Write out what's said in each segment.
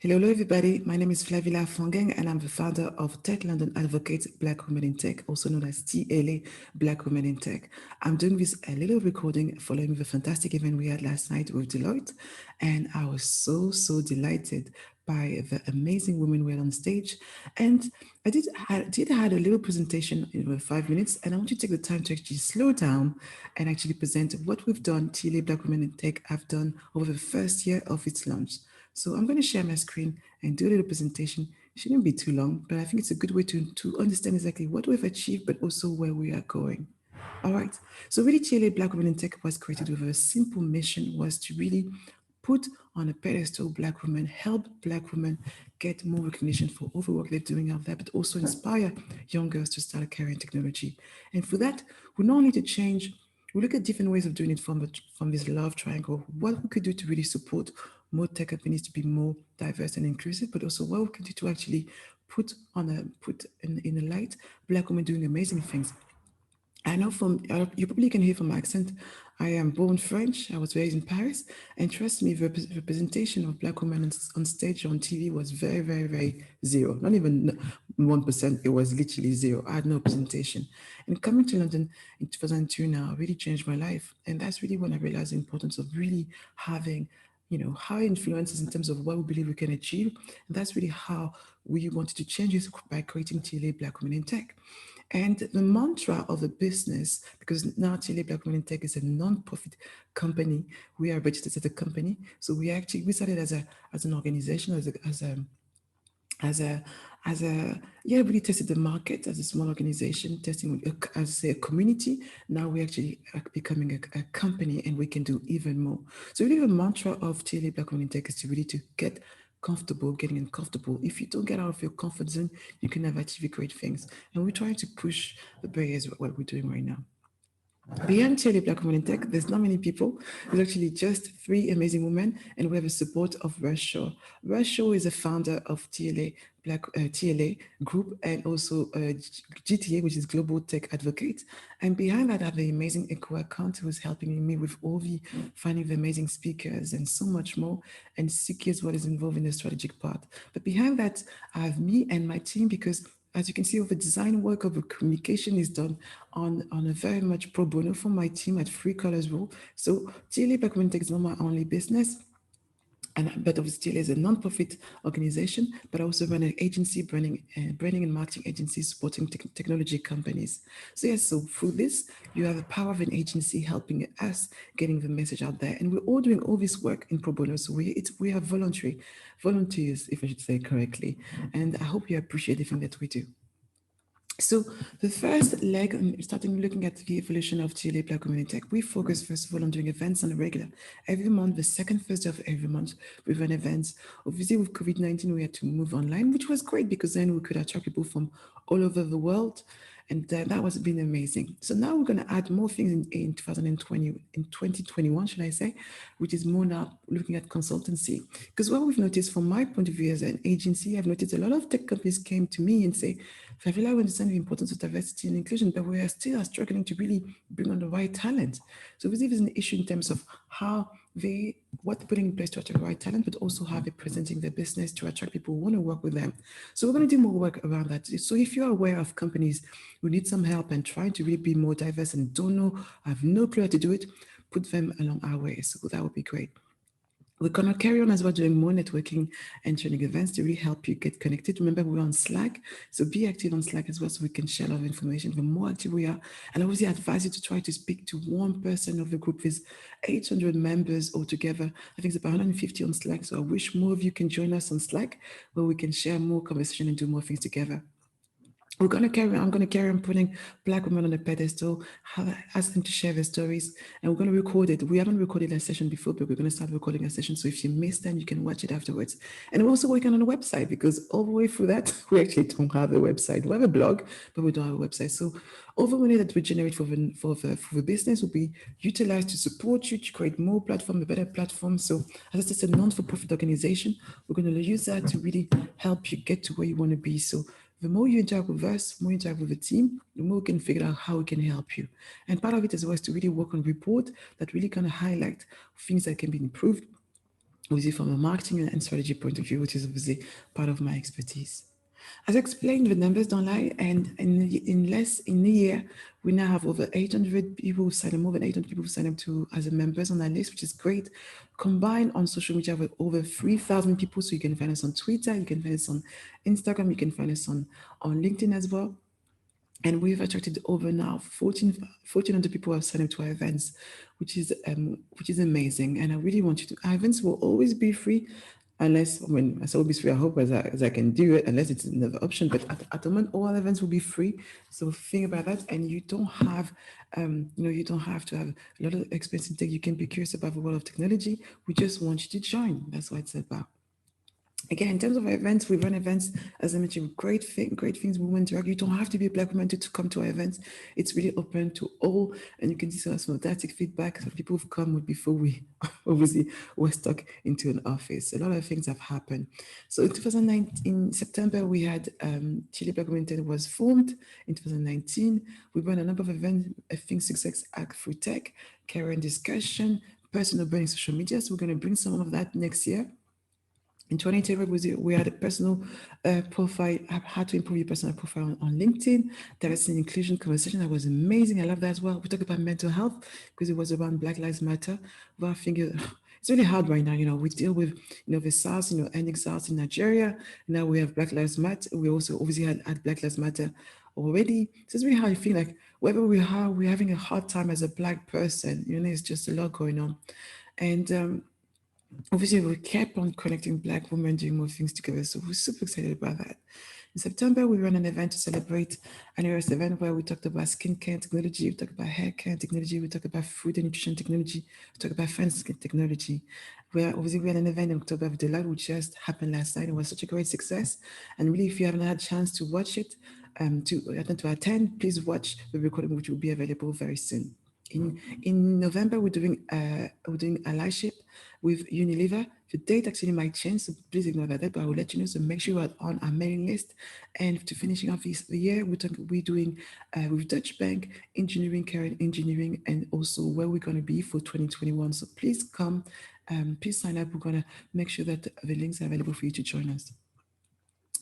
Hello, everybody. My name is Flavilla Fongang, and I'm the founder of Tech London Advocates Black Women in Tech, also known as TLA Black Women in Tech. I'm doing this a little recording following the fantastic event we had last night with Deloitte, and I was so delighted by the amazing women we had on stage. And I did had a little presentation in about 5 minutes, and I want you to take the time to actually slow down and actually present what we've done, TLA Black Women in Tech have done over the first year of its launch. So I'm going to share my screen and do a little presentation. It shouldn't be too long, but I think it's a good way to understand exactly what we've achieved, but also where we are going. All right. So really, TLA Black Women in Tech was created with a simple mission was to really put on a pedestal Black women, help Black women get more recognition for all the work they're doing out there, but also inspire young girls to start a career in technology. And for that, we not only to change, we look at different ways of doing it from this love triangle, what we could do to really support more tech companies to be more diverse and inclusive, but also what we can do to actually put in a light Black women doing amazing things. I know you probably can hear from my accent. I am born French. I was raised in Paris, and trust me, the representation of Black women on stage on TV was very zero. Not even 1%. It was literally zero. I had no representation. And coming to London in 2002 now really changed my life, and that's really when I realized the importance of really having how it influences in terms of what we believe we can achieve. And that's really how we wanted to change this by creating TLA Black Women in Tech. And the mantra of the business, because now TLA Black Women in Tech is a non-profit company, we are registered as a company. So we started as an organization, as a as a yeah, really tested the market as a small organization, testing as a community. Now we actually are becoming a company, and we can do even more. So really the mantra of TLA Black Women in Tech is to really to get comfortable, getting uncomfortable. If you don't get out of your comfort zone, you can never achieve great things. And we're trying to push the barriers what we're doing right now. Beyond Cherry Black Women in Tech, there's not many people. There's actually just three amazing women, and we have the support of Rush Shaw. Rush Shaw is a founder of TLA Group, and also GTA, which is Global Tech Advocate. And behind that, I have the amazing Echo account who is helping me with all the finding the amazing speakers and so much more. And Siki is what is involved in the strategic part. But behind that, I have me and my team because as you can see, all the design work of the communication is done on a very much pro bono for my team at Free Colors Rule. So TLA Black Women Tech is not my only business. But obviously, TLA is a non-profit organization, but I also run an agency, branding and marketing agency supporting technology companies. So yes, so through this, you have the power of an agency helping us getting the message out there, and we're all doing all this work in pro bono. So we are volunteers, if I should say correctly, and I hope you appreciate everything that we do. So the first leg, starting looking at the evolution of TLA Black Women in Tech, we focus first of all on doing events on a regular. Every month, the second Thursday of every month, we run events. Obviously, with COVID-19, we had to move online, which was great because then we could attract people from all over the world. And that was been amazing. So now we're going to add more things in 2020, in 2021, should I say, which is more now looking at consultancy. Because what we've noticed from my point of view as an agency, I've noticed a lot of tech companies came to me and say, Flavilla, we understand the importance of diversity and inclusion, but we are still struggling to really bring on the right talent. So we see there's an issue in terms of how what they're putting in place to attract the right talent, but also how they're presenting their business to attract people who want to work with them. So we're going to do more work around that. So if you're aware of companies who need some help and trying to really be more diverse and don't know, have no clue how to do it, put them along our way. So that would be great. We're going to carry on as well doing more networking and training events to really help you get connected. Remember, we're on Slack, so be active on Slack as well so we can share a lot of information. The more active we are, and I obviously advise you to try to speak to one person of the group. There's 800 members altogether. I think it's about 150 on Slack, so I wish more of you can join us on Slack where we can share more conversation and do more things together. I'm going to carry on putting Black women on a pedestal, ask them to share their stories, and we're going to record it. We haven't recorded a session before, but we're going to start recording a session. So if you missed them, you can watch it afterwards. And we're also working on a website because all the way through that, we actually don't have a website. We have a blog, but we don't have a website. So all the money that we generate for the business will be utilized to support you to create more platform, a better platform. So as I said, a non-for-profit organization, we're going to use that to really help you get to where you want to be. So the more you interact with us, the more you interact with the team, the more we can figure out how we can help you. And part of it as well is to really work on report that really kind of highlight things that can be improved obviously from a marketing and strategy point of view, which is obviously part of my expertise. As explained, the numbers don't lie, and in a year, we now have over 800 people who signed up, more than 800 people who signed up to as a members on our list, which is great. Combined on social media with over 3,000 people, so you can find us on Twitter, you can find us on Instagram, you can find us on LinkedIn as well. And we've attracted over now 1,400 people who have signed up to our events, which is amazing. And I really want you to. Our events will always be free, unless when I say always free, I hope as I can do it, unless it's another option. But at the moment, all our events will be free. So think about that, and you don't have to have a lot of expense in tech. You can be curious about the world of technology. We just want you to join. That's what it's about. Again, in terms of our events, we run events, as I mentioned, great things, women drag. You don't have to be a black woman to come to our events. It's really open to all, and you can see some fantastic feedback. Some people have come with before we obviously were stuck into an office. A lot of things have happened. So in 2019, in September, we had Chile Black Women was formed. In 2019, we ran a number of events, I think Success Act through Tech, career and discussion, personal branding, social media. So we're going to bring some of that next year. In 2020, we had a personal profile, how to improve your personal profile on LinkedIn. There was an inclusion conversation that was amazing. I love that as well. We talked about mental health because it was around Black Lives Matter. But I think it's really hard right now. We deal with, the SARS, ending SARS in Nigeria. Now we have Black Lives Matter. We also obviously had Black Lives Matter already. So it's really hard. I feel like wherever we are, we're having a hard time as a Black person. It's just a lot going on. And obviously we kept on connecting Black women doing more things together, so we're super excited about that. In September, we ran an event to celebrate an areas event where we talked about skincare technology, we talked about hair care technology, we talked about food and nutrition technology, we talked about finance technology. Where obviously we had an event in October with Deloitte, which just happened last night. It was such a great success, and really, if you haven't had a chance to watch it, to attend, please watch the recording, which will be available very soon. In November, we're doing allyship with Unilever. The date actually might change, so please ignore that, but I will let you know. So make sure you are on our mailing list. And to finishing off the year, we're doing with Dutch Bank, engineering, care and engineering, and also where we're going to be for 2021. So please come, please sign up. We're going to make sure that the links are available for you to join us.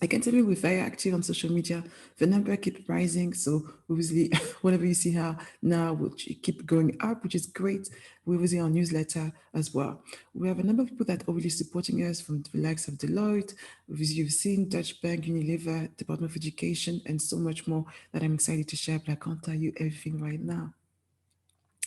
I can tell you we're very active on social media. The number keeps rising. So obviously, whatever you see here now will keep going up, which is great. We're obviously on newsletter as well. We have a number of people that are really supporting us from the likes of Deloitte, obviously you've seen Dutch Bank, Unilever, Department of Education, and so much more that I'm excited to share. But I can't tell you everything right now.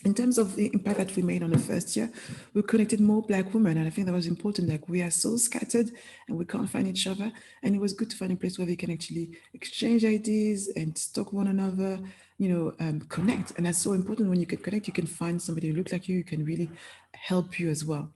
In terms of the impact that we made on the first year, we connected more Black women, and I think that was important. Like we are so scattered and we can't find each other, and it was good to find a place where we can actually exchange ideas and talk one another, connect. And that's so important. When you can connect, you can find somebody who looks like you can really help you as well.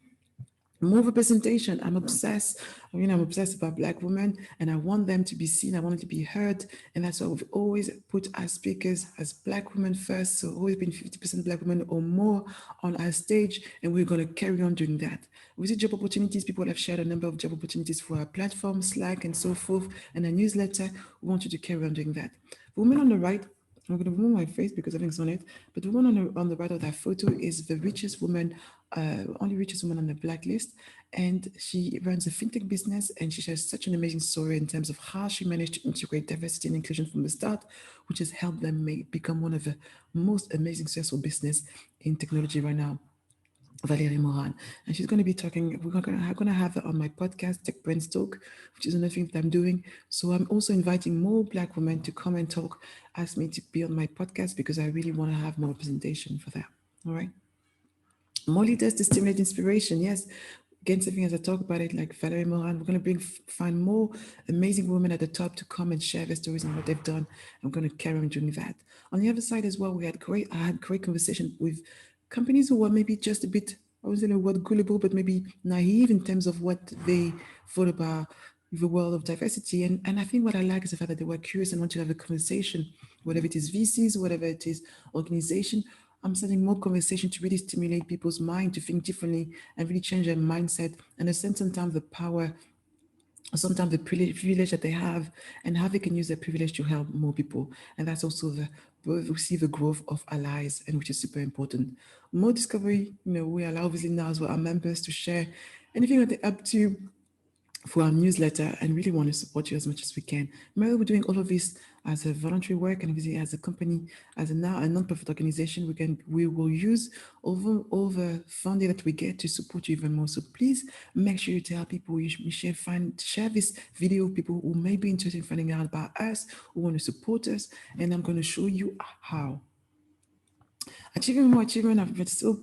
More representation. I'm obsessed about Black women, and I want them to be seen. I want them to be heard. And that's why we've always put our speakers as Black women first. So always been 50% Black women or more on our stage. And we're going to carry on doing that. We see job opportunities. People have shared a number of job opportunities for our platform, Slack, and so forth, and a newsletter. We want you to carry on doing that. Women on the right, I'm going to remove my face because I think it's on it. But the woman on the right of that photo is the richest woman, only richest woman on the blacklist. And she runs a fintech business, and she shares such an amazing story in terms of how she managed to integrate diversity and inclusion from the start, which has helped them become one of the most amazing successful business in technology right now. Valérie Moran, and she's going to be talking. We're going to have her on my podcast, Tech Brains Talk, which is another thing that I'm doing. So I'm also inviting more Black women to come and talk, ask me to be on my podcast because I really want to have more representation for that. All right. More leaders to stimulate inspiration. Yes. Again, something as I talk about it, like Valerie Moran, we're going to find more amazing women at the top to come and share their stories and what they've done. I'm going to carry on doing that. On the other side as well, I had great conversation with companies who were maybe just a bit, I wouldn't say the word gullible, but maybe naive in terms of what they thought about the world of diversity. And I think what I like is the fact that they were curious and want to have a conversation, whatever it is VCs, whatever it is organization. I'm starting more conversation to really stimulate people's mind to think differently and really change their mindset and a sense sometimes the power or sometimes the privilege that they have and how they can use their privilege to help more people. And that's also we see the growth of allies, and which is super important. More discovery, we allow obviously now as well our members to share And if you want to up to for our newsletter and really want to support you as much as we can. Remember, we're doing all of this as a voluntary work and obviously as a company, as a now a non-profit organization. We will use all the funding that we get to support you even more. So please make sure you tell people you share this video with people who may be interested in finding out about us, who want to support us, and I'm going to show you how. Achieving more achievement, I've been so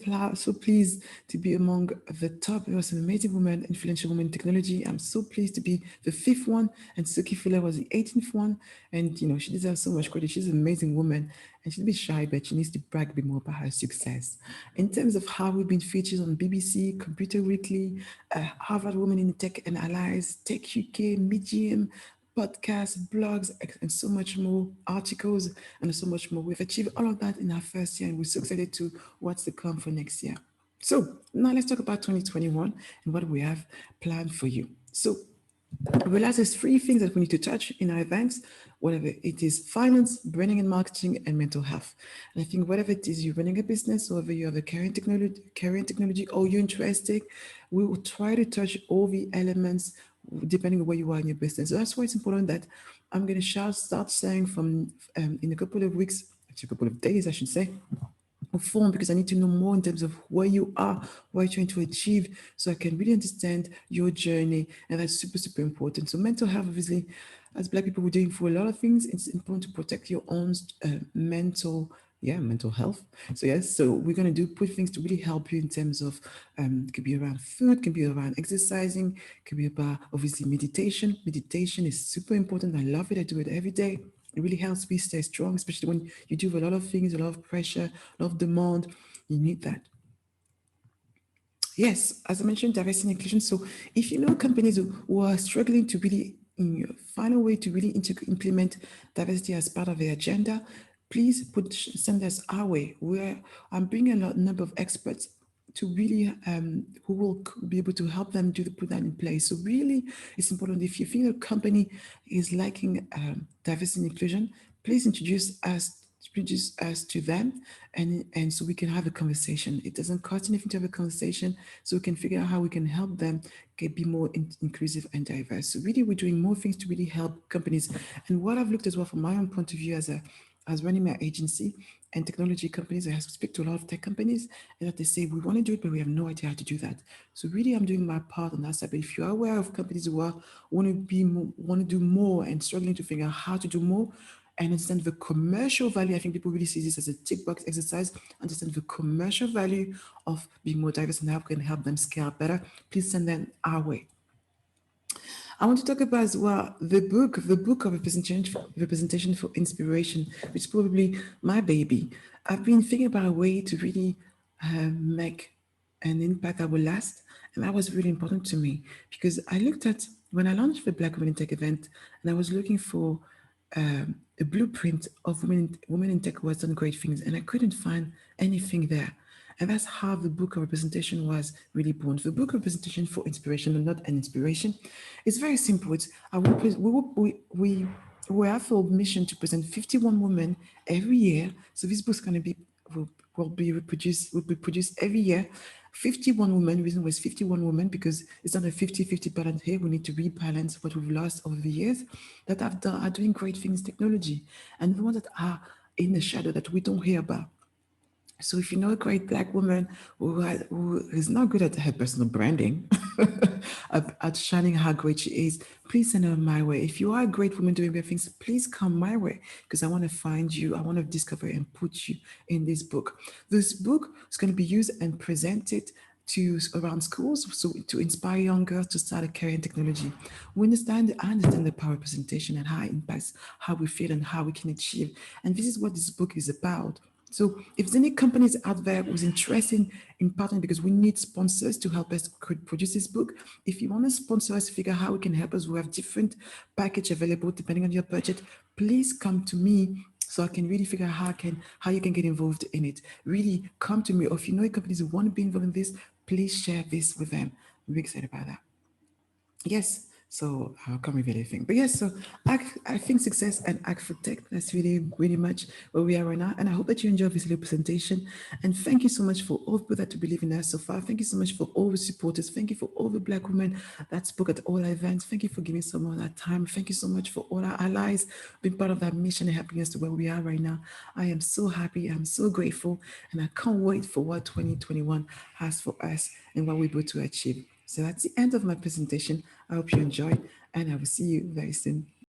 pleased to be among the top. There was an amazing woman, influential woman in technology. I'm so pleased to be the fifth one, and Suki Fuller was the 18th one. And you know, she deserves so much credit. She's an amazing woman, and she's a bit shy, but she needs to brag a bit more about her success. In terms of how we've been featured on BBC, Computer Weekly, Harvard Women in Tech and Allies, Tech UK, Medium, podcasts, blogs, and so much more, articles, and so much more. We've achieved all of that in our first year, and we're so excited to what's to come for next year. So now let's talk about 2021 and what we have planned for you. So we realize there's three things that we need to touch in our events, whatever it is: finance, branding and marketing, and mental health. And I think whatever it is, you're running a business, or whether you have a career in technology, or you're interested, we will try to touch all the elements depending on where you are in your business. So that's why it's important that I'm going to start saying from in a couple of weeks, actually a couple of days, I should say, form, because I need to know more in terms of where you are, what you're trying to achieve, so I can really understand your journey. And that's super, super important. So mental health, obviously, as Black people, we're doing for a lot of things. It's important to protect your own mental health. So yes, so we're going to put things to really help you in terms of it could be around food, can be around exercising, can be about obviously meditation is super important. I love it. I do it every day. It really helps me stay strong, especially when you do a lot of things, a lot of pressure, a lot of demand. You need that. Yes, as I mentioned, diversity and inclusion. So if you know companies who are struggling to really find a way to really implement diversity as part of their agenda, please send us our way. Where I'm bringing a number of experts to really who will be able to help them put that in place. So really, it's important if you think a company is lacking diversity and inclusion, please introduce us to them, and so we can have a conversation. It doesn't cost anything to have a conversation, so we can figure out how we can help them be more inclusive and diverse. So really, we're doing more things to really help companies. And what I've looked as well from my own point of view as running my agency and technology companies, I have to speak to a lot of tech companies, and that they say we want to do it, but we have no idea how to do that. So really, I'm doing my part on that side. But if you are aware of companies who want to do more and struggling to figure out how to do more, and understand the commercial value. I think people really see this as a tick box exercise. Understand the commercial value of being more diverse and how we can help them scale better. Please send them our way. I want to talk about as well the book of representation for inspiration, which is probably my baby. I've been thinking about a way to really make an impact that will last, and that was really important to me because I looked at when I launched the Black Women in Tech event, and I was looking for a blueprint of women in tech who has done great things, and I couldn't find anything there. And that's how the book of representation was really born. The book of representation for inspiration, and not an inspiration. It's very simple. It's I will, we have a mission to present 51 women every year. So this book's going to be will be produced every year. 51 women. The reason was 51 women because it's not a 50-50 balance here. We need to rebalance what we've lost over the years that are doing great things in technology, and the ones that are in the shadow that we don't hear about. So if you know a great Black woman who is not good at her personal branding, at shining how great she is, please send her my way. If you are a great woman doing great things, please come my way because I want to find you. I want to discover and put you in this book. This book is going to be used and presented to around schools, so to inspire young girls to start a career in technology. I understand the power of presentation and how it impacts how we feel and how we can achieve. And this is what this book is about. So if there's any companies out there who's interested in partnering, because we need sponsors to help us produce this book. If you want to sponsor us, figure out how we can help us. We have different package available depending on your budget. Please come to me so I can really figure out how you can get involved in it. Really come to me. Or if you know companies who want to be involved in this, please share this with them. I'm really excited about that. Yes. So how can we really think? But yes, so I think success and act for tech, that's really much where we are right now. And I hope that you enjoy this little presentation. And thank you so much for all the people that believe in us so far. Thank you so much for all the supporters. Thank you for all the Black women that spoke at all our events. Thank you for giving some of that time. Thank you so much for all our allies being part of that mission and helping us to where we are right now. I am so happy. I'm so grateful. And I can't wait for what 2021 has for us and what we're able to achieve. So that's the end of my presentation. I hope you enjoyed, and I will see you very soon.